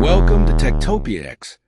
Welcome to Techtopia X,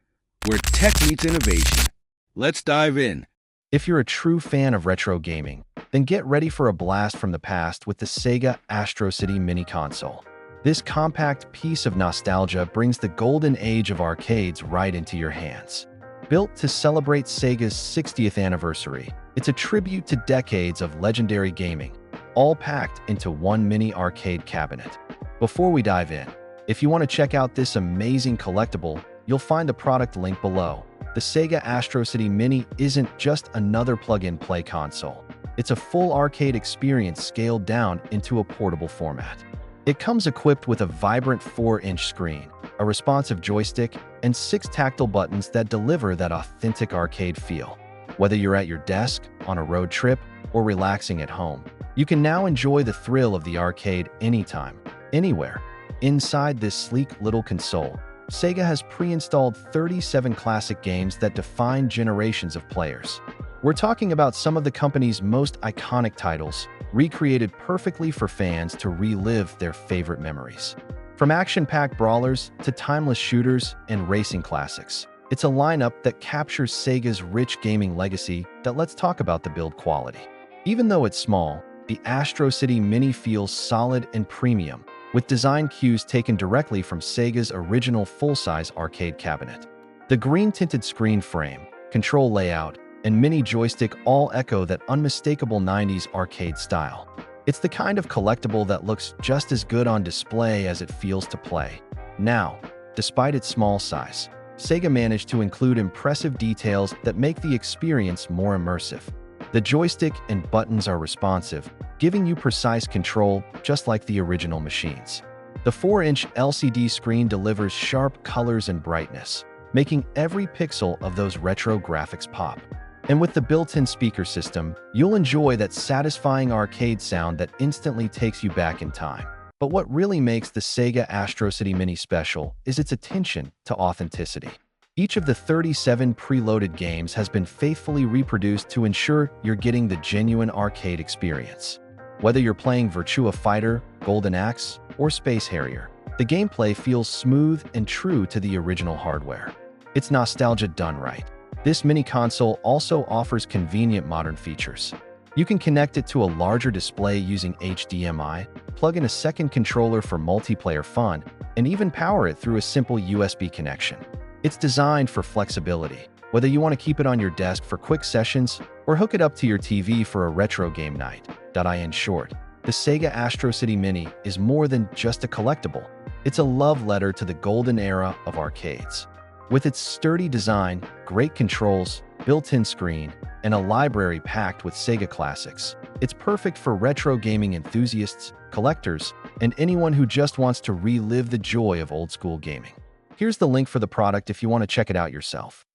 where tech meets innovation. Let's dive in. If you're a true fan of retro gaming, then get ready for a blast from the past with the Sega Astrocity Mini console. This compact piece of nostalgia brings the golden age of arcades right into your hands. Built to celebrate Sega's 60th anniversary, it's a tribute to decades of legendary gaming, all packed into one mini arcade cabinet. Before we dive in, if you want to check out this amazing collectible, you'll find the product link below. The Sega Astrocity Mini isn't just another plug-and-play console. It's a full arcade experience scaled down into a portable format. It comes equipped with a vibrant 4-inch screen, a responsive joystick, and 6 tactile buttons that deliver that authentic arcade feel. Whether you're at your desk, on a road trip, or relaxing at home, you can now enjoy the thrill of the arcade anytime, anywhere. Inside this sleek little console, Sega has pre-installed 37 classic games that define generations of players. We're talking about some of the company's most iconic titles, recreated perfectly for fans to relive their favorite memories. From action-packed brawlers to timeless shooters and racing classics, it's a lineup that captures Sega's rich gaming legacy. Let's talk about the build quality. Even though it's small, the Astrocity Mini feels solid and premium, with design cues taken directly from Sega's original full-size arcade cabinet. The green-tinted screen frame, control layout, and mini joystick all echo that unmistakable 90s arcade style. It's the kind of collectible that looks just as good on display as it feels to play. Now, despite its small size, Sega managed to include impressive details that make the experience more immersive. The joystick and buttons are responsive, giving you precise control just like the original machines. The 4-inch LCD screen delivers sharp colors and brightness, making every pixel of those retro graphics pop. And with the built-in speaker system, you'll enjoy that satisfying arcade sound that instantly takes you back in time. But what really makes the Sega Astrocity Mini special is its attention to authenticity. Each of the 37 preloaded games has been faithfully reproduced to ensure you're getting the genuine arcade experience. Whether you're playing Virtua Fighter, Golden Axe, or Space Harrier, the gameplay feels smooth and true to the original hardware. It's nostalgia done right. This mini console also offers convenient modern features. You can connect it to a larger display using HDMI, plug in a second controller for multiplayer fun, and even power it through a simple USB connection. It's designed for flexibility, whether you want to keep it on your desk for quick sessions or hook it up to your TV for a retro game night. In short, the Sega Astrocity Mini is more than just a collectible. It's a love letter to the golden era of arcades. With its sturdy design, great controls, built-in screen, and a library packed with Sega classics, it's perfect for retro gaming enthusiasts, collectors, and anyone who just wants to relive the joy of old-school gaming. Here's the link for the product if you want to check it out yourself.